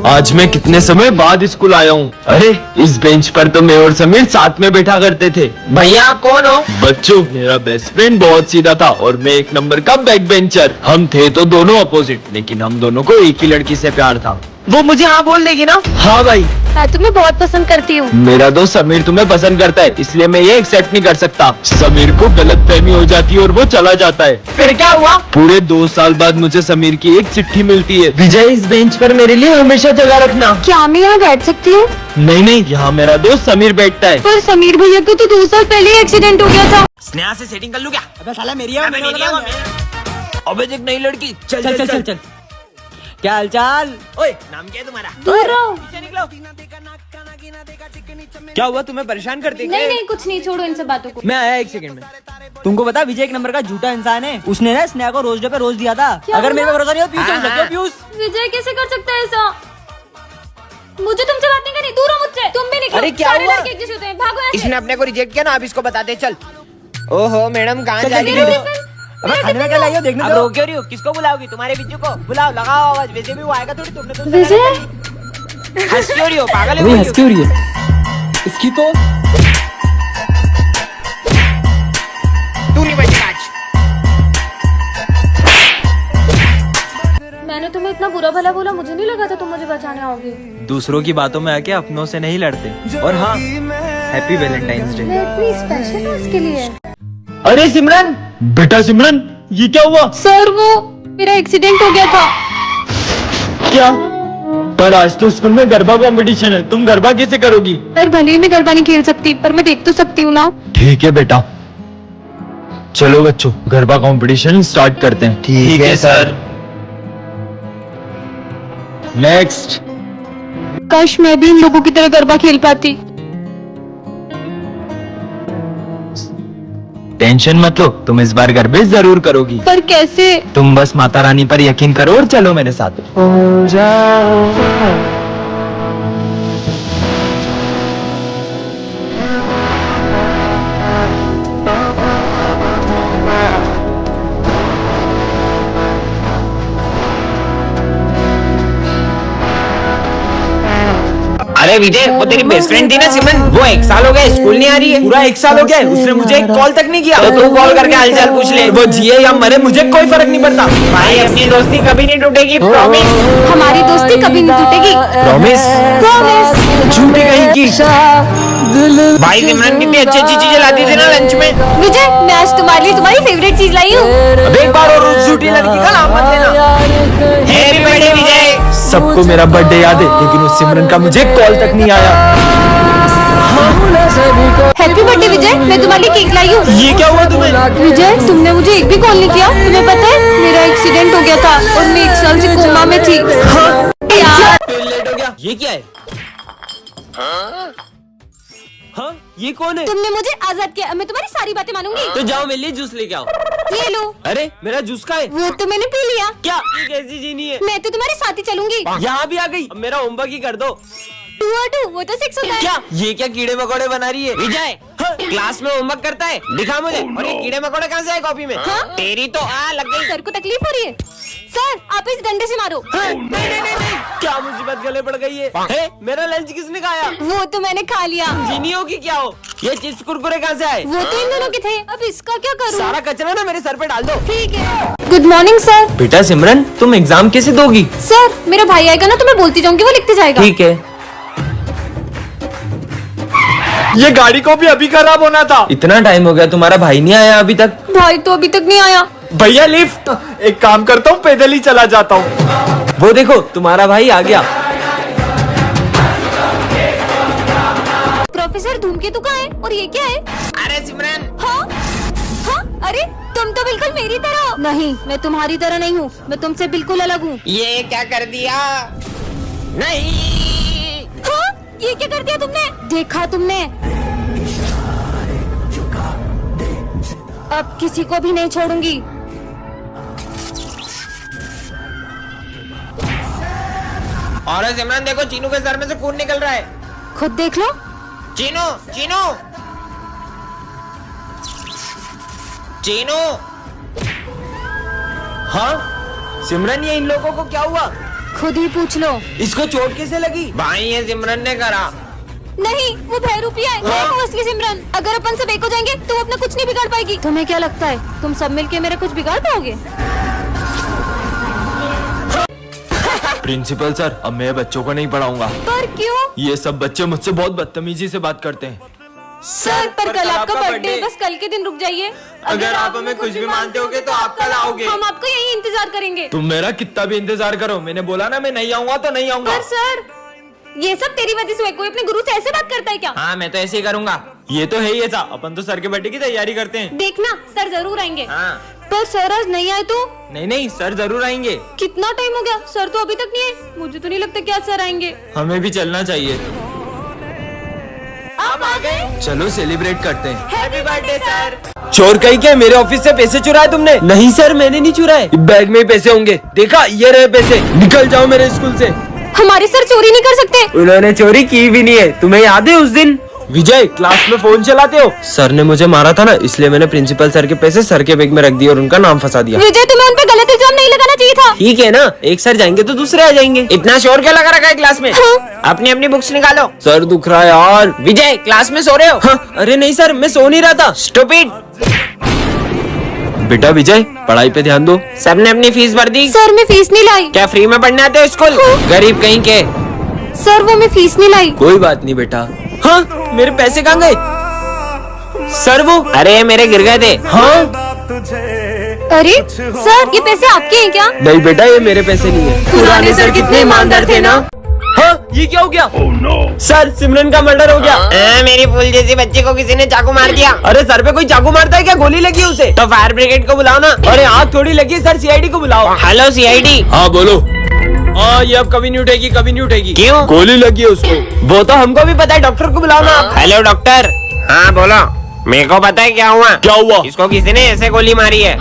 आज मैं कितने समय बाद स्कूल आया हूँ। अरे इस बेंच पर तो मैं और समीर साथ में बैठा करते थे। भैया आप कौन हो? बच्चों, मेरा बेस्ट फ्रेंड बहुत सीधा था और मैं एक नंबर का बैक बेंचर। हम थे तो दोनों अपोजिट, लेकिन हम दोनों को एक ही लड़की से प्यार था। वो मुझे हाँ बोल देगी ना? हाँ भाई, मैं तुम्हें बहुत पसंद करती हूँ। मेरा दोस्त समीर तुम्हें पसंद करता है, इसलिए मैं ये एक्सेप्ट नहीं कर सकता। समीर को गलतफहमी हो जाती है और वो चला जाता है। फिर क्या हुआ? पूरे 2 साल बाद मुझे समीर की एक चिट्ठी मिलती है। विजय, इस बेंच पर मेरे लिए हमेशा जगह रखना। क्या मैं यहाँ बैठ सकती हूँ? नहीं, यहाँ मेरा दोस्त समीर बैठता है। पर समीर भैया को तो 2 साल पहले ही एक्सीडेंट हो गया था। स्नेहा से सेटिंग कर लूं क्या? अबे साला मेरी है, मेरी है वो। अबे देख नई लड़की। चल चल चल चल चल। क्या हालचाल? ओए, नाम क्या है तुम्हारा? दूर रहो। पीछे निकलो। क्या हुआ, तुम्हें परेशान करते नहीं नहीं, कुछ नहीं, छोड़ो इन सब बातों को। मैं आया 1 सेकंड में। तुमको पता विजय एक नंबर का झूठा इंसान है। उसने ना स्नेहा को रोज डे पे रोज दिया था। क्या अगर मेरे पे हुआ? भरोसा नहीं हो, पीयूष समझ सकते हो, पीयूष। विजय कैसे कर सकता है ऐसा? मुझे तुमसे बात नहीं करनी, दूर हो मुझसे। तुम भी निकलो। अरे क्या सारे हुआ? लड़के एक जैसे होते हैं, भागो यहाँ से। इसने अपने को रिजेक्ट किया ना, अब इसको बताते। चल। ओहो मैडम, कहाँ चल, जा चल, रही चल, हो? चल। अबे खाने में क्या लाई हो, देखने अब दो। रो क्यों रही हो? किसको बुलाओगी? तुम्हारे बिज्जू को बुलाओ, लगाओ आवाज। वैसे भी वो आएगा थोड़ी, तुमने तो विजय, हंस क्यों रही हो? पागल अबे है हंस क्यों रही है? इसकी तो तू नहीं बचेगा आज। मैंने तुम्हें इतना बुरा भला बोला, मुझे नहीं लगा था तुम मुझे बचाने आओगे। दूसरों की बातों में आके अपनों से नहीं लड़ते। और हाँ, हैप्पी वैलेंटाइंस डे। मैं इतनी स्पेशल हूँ उसके लिए। अरे सिमरन, बेटा सिमरन, ये क्या हुआ? सर वो मेरा एक्सीडेंट हो गया था। क्या? पर आज तो स्कूल में गरबा कंपटीशन है, तुम गरबा कैसे करोगी? सर भले ही मैं गरबा नहीं खेल सकती, पर मैं देख तो सकती हूँ ना। ठीक है बेटा, चलो बच्चों गरबा कंपटीशन स्टार्ट करते हैं। ठीक है सर। नेक्स्ट। काश मैं भी इन लोगों की तरह गरबा खेल पाती। टेंशन मत लो, तुम इस बार गरबे जरूर करोगी। पर कैसे? तुम बस माता रानी पर यकीन करो और चलो मेरे साथ। हो जाओ। अरे विजय, वो तेरी बेस्ट फ्रेंड थी ना सिमरन, वो 1 साल हो गया स्कूल नहीं आ रही है। पूरा 1 साल हो गया है, उसने मुझे एक कॉल तक नहीं किया। तो तू कॉल करके हालचाल पूछ ले। वो जिए या मरे मुझे कोई फर्क नहीं पड़ता। भाई अपनी दोस्ती कभी नहीं टूटेगी, प्रॉमिस। हमारी दोस्ती कभी नहीं टूटेगी। प्रॉमिस। प्रॉमिस। झूठी कहीं की। भाई सिमरन कितनी अच्छी अच्छी चीजें लाती थी ना लंच में। विजय, मैं आज तुम्हारे लिए तुम्हारी फेवरेट चीज लाई हूँ। अब एक बार और उस झूठी लड़की का नाम मत लेना। हैप्पी बर्थडे विजय। सबको मेरा बर्थडे याद है, लेकिन उस सिमरन का मुझे कॉल तक नहीं आया। हैप्पी बर्थडे विजय, मैं तुम्हारे लिए केक लाई हूँ। ये क्या हुआ तुम्हें? विजय, तुमने मुझे एक भी कॉल नहीं किया। तुम्हें पता है मेरा एक्सीडेंट हो गया था और मैं 1 साल से कोमा में थी। यार, लेट हो गया। ये क्या है? हाँ, ये कौन है? तुमने मुझे आजाद किया, मैं तुम्हारी सारी बातें मानूंगी। तो जाओ मेरे लिए जूस लेके आओ। ये लो। अरे मेरा जूस का है? वो तो मैंने पी लिया। क्या ये कैसी जीनी है? मैं तो तुम्हारे साथ ही चलूंगी। यहाँ भी आ गई। अब मेरा होमवर्क ही कर दो। 2 और 2 वो तो 6 होता है। क्या ये क्या कीड़े मकोड़े बना रही है? विजय, क्लास में होमवर्क करता है, दिखा मुझे। और ये कीड़े मकोड़े कहाँ से आए कॉपी में? हाँ? तेरी तो लग गई। सर को तकलीफ हो रही है। सर आप इस डंडे से मारो। नहीं, क्या मुसीबत गले पड़ गई है? मेरा लंच किसने खाया? वो तो मैंने खा लिया। जीनियों की क्या हो? ये चिप्स कुरकुरे कहाँ से आए? वो तो इन दोनों के थे, अब इसका क्या करूं? सारा कचरा ना मेरे सर पे डाल दो। ठीक है। Good morning sir. बेटा सिमरन, तुम एग्जाम कैसे दोगी? सर मेरा भाई आएगा ना तो मैं बोलती जाऊंगी, वो लिखते जाएगा। ठीक है। ये गाड़ी को भी अभी खराब होना था। इतना टाइम हो गया, तुम्हारा भाई नहीं आया अभी तक? भाई तो अभी तक नहीं आया। भैया लिफ्ट। एक काम करता हूँ, पैदल ही चला जाता हूँ। वो देखो तुम्हारा भाई आ गया। प्रोफेसर धूमकेतु का है और ये क्या है? अरे सिमरन, हाँ? हाँ? अरे तुम तो बिल्कुल मेरी तरह। नहीं, मैं तुम्हारी तरह नहीं हूँ, मैं तुमसे बिल्कुल अलग हूँ। ये क्या कर दिया? नहीं। हाँ? ये क्या कर दिया तुमने? देखा तुमने? अब किसी को भी नहीं छोड़ूंगी। और सिमरन देखो, चीनू के सर में से खून निकल रहा है। खुद देख लो। चीनू, चीनू, चीनू। हाँ सिमरन, ये इन लोगों को क्या हुआ? खुद ही पूछ लो। इसको चोट कैसे लगी? भाई ये सिमरन ने करा। नहीं, वो बहरूपिया है, मैं हूँ असली सिमरन। अगर अपन सब एक हो जाएंगे तो अपना कुछ नहीं बिगाड़ पाएगी। तुम्हें क्या लगता है तुम सब मिलके मेरा कुछ बिगाड़ पाओगे? प्रिंसिपल सर, अब मैं बच्चों को नहीं पढ़ाऊंगा। पर क्यों? ये सब बच्चे मुझसे बहुत बदतमीजी से बात करते हैं। सर पर कल आपका बर्थडे है, बस कल के दिन रुक जाइए। अगर आप हमें कुछ भी मानते होगे तो आप कल आओगे। हम आपको यही इंतजार करेंगे। तुम मेरा कितना भी इंतजार करो, मैंने बोला ना मैं नहीं आऊंगा तो नहीं आऊंगा। पर सर, ये सब तेरी वजह से हुआ। कोई अपने गुरु से ऐसे बात करता है क्या? हाँ मैं तो ऐसे ही करूँगा। ये तो है ही ऐसा, अपन तो सर के बर्थडे की तैयारी करते हैं। देखना सर जरूर आएंगे। हाँ पर सर आज नहीं आए तो? नहीं सर जरूर आएंगे। कितना टाइम हो गया, सर तो अभी तक नहीं आए। मुझे तो नहीं लगता कि आज सर आएंगे। हमें भी चलना चाहिए। आप आ गए? चलो सेलिब्रेट करते हैं। Happy birthday sir. चोर कहीं के मेरे ऑफिस से पैसे चुराए तुमने? नहीं सर, मैंने नहीं चुराए। बैग में ही पैसे होंगे, देखा ये रहे पैसे। निकल जाओ मेरे स्कूल से। हमारे सर चोरी नहीं कर सकते। उन्होंने चोरी की भी नहीं है। तुम्हें याद है उस दिन विजय क्लास में फोन चलाते हो? सर ने मुझे मारा था ना, इसलिए मैंने प्रिंसिपल सर के पैसे सर के बैग में रख दिए और उनका नाम फंसा दिया। विजय, तुम्हें उन पे गलत इल्जाम नहीं लगाना चाहिए था। ठीक है ना, एक सर जाएंगे तो दूसरे आ जाएंगे। इतना शोर क्या लगा रखा है क्लास में? अपनी अपनी बुक्स निकालो। सर दुख रहा है यार। विजय क्लास में सो रहे हो? हाँ, अरे नहीं सर, मैं सो नहीं रहा था। स्टूपिड। बेटा विजय, पढ़ाई पे ध्यान दो। सबने अपनी फीस भर दी? सर मैं फीस नहीं लाई। क्या फ्री में पढ़ने आते हो स्कूल? गरीब कहीं के। सर वो मैं फीस नहीं लाई। कोई बात नहीं बेटा। हाँ, मेरे पैसे कहाँ गए? सर वो अरे मेरे गिर गए थे। हाँ, अरे सर, ये पैसे आपके हैं क्या? नहीं बेटा, ये मेरे पैसे नहीं है। पुराने सर कितने ईमानदार थे ना। हाँ, ये क्या हो गया? सर सिमरन का मर्डर हो गया। मेरी फूल जैसी बच्ची को किसी ने चाकू मार दिया। अरे सर पे कोई चाकू मारता है क्या? गोली लगी है उसे। तो फायर ब्रिगेड को बुलाओ ना। अरे आग थोड़ी लगी है सर, सीआईडी को बुलाओ। Hello CID. हाँ बोलो। हाँ ये अब कभी नहीं उठेगी, कभी नहीं उठेगी। क्यों? गोली लगी है उसको। वो तो हमको भी पता है, डॉक्टर को बुलाओ ना आप। Hello doctor. हाँ बोलो। मेरे को पता है क्या हुआ। क्या हुआ? इसको किसी ने ऐसे गोली मारी है।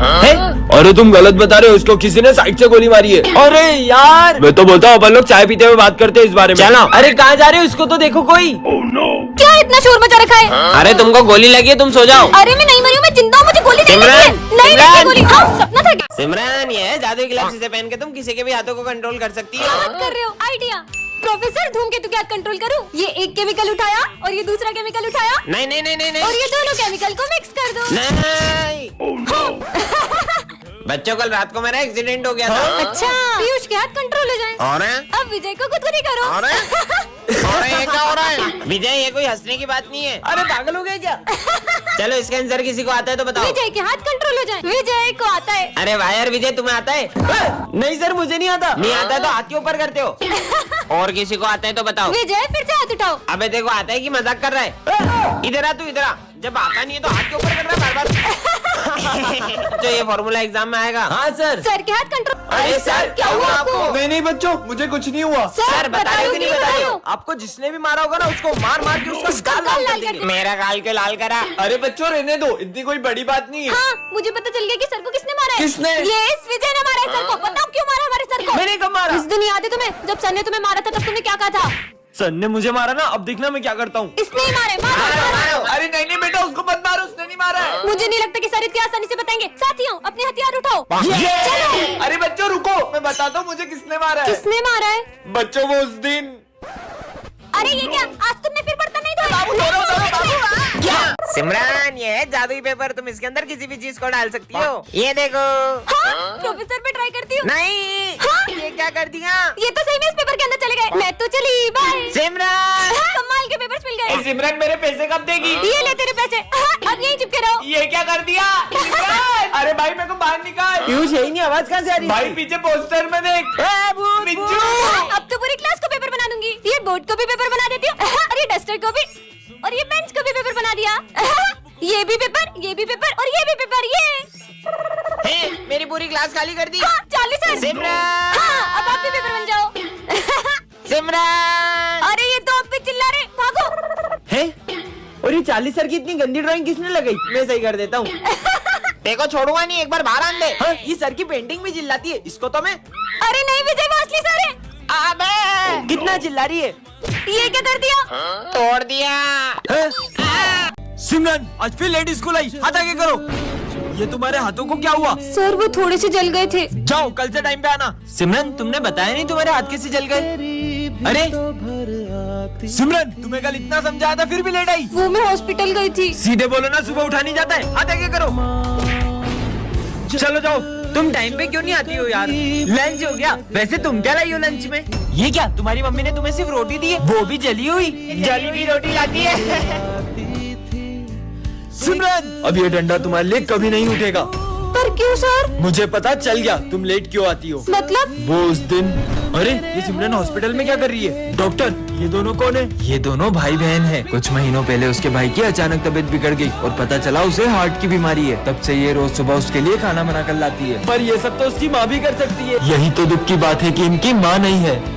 अरे तुम गलत बता रहे हो, उसको किसी ने साइड से गोली मारी है। अरे यार, मैं तो बोलता हूँ अपन लोग चाय पीते हुए बात करते हैं इस बारे में। चलो। अरे कहाँ जा रहे हो? इसको तो देखो कोई। क्या इतना शोर मचा रखा है? अरे तुमको गोली लगी है, तुम सो जाओ। अरे मैं नहीं मरी हूँ, मैं जिंदा हूँ, मुझे गोली नहीं लगी है। सिमरन, नहीं लगी सिमरन। गोली। हाँ सपना था क्या? सिमरन, ये है जादुई ग्लव्स से पहन के तुम किसी के भी हाथों को कंट्रोल कर सकती क्या बात हो। कर रहे हो? आइडिया। प्रोफेसर धूमकेतु क्या कंट्रोल करूँ? ये एक केमिकल उठाया और ये दूसरा केमिकल उठाया नहीं नहीं नहीं नहीं और नहीं ये दोनों केमिकल को मिक्स कर दो। नहीं। बच्चों कल रात को मेरा एक्सीडेंट हो गया था। अच्छा, पीयूष के हाथ कंट्रोल हो जाए। और अब विजय को खुद करो। और ये क्या हो रहा है? विजय ये कोई हंसने की बात नहीं है। अरे पागल हो गए क्या? चलो इसका आंसर किसी को आता है तो बताओ। विजय के हाथ कंट्रोल हो जाए। विजय को आता है। अरे वाह यार विजय, तुम्हें आता है? नहीं सर, मुझे नहीं आता। नहीं आता तो हाथ के ऊपर करते हो। और किसी को आता है तो बताओ। विजय फिर से हाथ उठाओ। अबे देखो, आता है कि मजाक कर रहा है? इधर आ तू, इधर आ। जब आता नहीं है तो हाथ के ऊपर कर रहा है बार बार। तो ये फॉर्मूला एग्जाम में आएगा। हाँ सर। सर के हाथ कंट्रोल। अरे सर, क्या हुआ आपको? नहीं नहीं बच्चों, मुझे कुछ नहीं हुआ। सर, बता रहे हो कि नहीं बता रहे हो? आपको जिसने भी मारा होगा ना, उसको मार मार के उसका गाल लाल कर देंगे। मेरा गाल क्यों लाल करा? अरे बच्चों रहने दो, इतनी कोई बड़ी बात नहीं है। हाँ, मुझे पता चल गया कि सर को किसने मारा है। किसने? ये इस विजय ने मारा है सर को। बताओ क्यों मारा हमारे सर को? मैंने कब मारा? उस दिन याद है तुम्हें, जब सर ने तुम्हें मारा था तब तुमने क्या कहा था? सर ने मुझे मारा ना, अब देखना मैं क्या करता हूँ। इसने ही मारे। मारो। अरे नहीं नहीं बेटा, उसको मत मारो, उसने नहीं मारा है। मुझे नहीं लगता कि सर इतनी आसानी से बताएंगे। साथियों, अपने हथियार उठाओ। चलो। अरे बच्चों रुको, मैं बताता हूँ मुझे किसने मारा है। किसने मारा है? बच्चों वो उस दिन। अरे ये क्या, आज तुमने फिर बर्तन नहीं धोए? क्या? सिमरन, ये है जादुई पेपर, तुम इसके अंदर किसी भी चीज को डाल सकती हो। ये देखो। हाँ, प्रोफेसर पे ट्राई करती हूँ। नहीं। हाँ? ये क्या कर दिया? ये तो सही में इस पेपर के अंदर चले गए। मैं तो चली, बाय। सिमरन, कमाल के पेपर्स मिल गए। सिमरन मेरे पैसे कब देगी? ये ले तेरे पैसे। हाँ, अब यहीं चिपके रहो। ये क्या कर दिया? अरे भाई मेरे को बाहर निकाल। पीयूष यही नहीं, आवाज कहाँ से आ रही है? भाई पीछे पोस्टर में देख। बिज्जू। अब तो पूरी क्लास को पेपर बना दूंगी। ये बोर्ड को भी पेपर बना देती हूँ और ये डस्टर को भी और ये बेंच को भी पेपर बना दिया। ये भी पेपर, ये भी पेपर और ये भी पेपर। ये मेरी पूरी क्लास खाली कर दी। हाँ, 40 सर। सिमरन। हाँ, अब आप भी पेपर बन जाओ। सिमरन। अरे ये तो अब भी चिल्ला रहे, भागो। है? और ये 40 सर की इतनी गंदी ड्राइंग किसने लगाई? मैं सही कर देता हूँ। देखो छोड़ूंगा नहीं, एक बार बाहर आन दे। हाँ, ये सर की पेंटिंग भी चिल्लाती है, इसको तो मैं। अरे नहीं विजय, वो असली सर है। अबे कितना चिल्ला रही है? ये क्या कर दिया? तोड़ दिया। सिमरन, आज फिर लेट स्कूल आई, हाथ आगे करो। ये तुम्हारे हाथों को क्या हुआ? सर वो थोड़े से जल गए थे। जाओ कल से टाइम पे आना। सिमरन तुमने बताया नहीं तुम्हारे हाथ कैसे जल गए? अरे सिमरन तुम्हें कल इतना समझाया था फिर भी लेट आई। वो मैं हॉस्पिटल गई थी। सीधे बोलो ना, सुबह उठा नहीं जाता है। हाथ आगे करो। चलो जाओ। तुम टाइम पे क्यों नहीं आती हो यार? लंच हो गया। वैसे तुम क्या लाई हो लंच में? ये क्या तुम्हारी मम्मी ने तुम्हें सिर्फ रोटी दी है, वो भी जली हुई? जली हुई रोटी लाती है। सिमरन अब ये डंडा तुम्हारे लिए कभी नहीं उठेगा। पर क्यों सर? मुझे पता चल गया तुम लेट क्यों आती हो। मतलब? वो उस दिन। अरे ये सिमरन हॉस्पिटल में क्या कर रही है? डॉक्टर ये दोनों कौन है? ये दोनों भाई बहन हैं। कुछ महीनों पहले उसके भाई की अचानक तबीयत बिगड़ गई और पता चला उसे हार्ट की बीमारी है। तब से ये रोज सुबह उसके लिए खाना बना कर लाती है। पर ये सब तो उसकी माँ भी कर सकती है। यही तो दुख की बात है कि इनकी माँ नहीं है।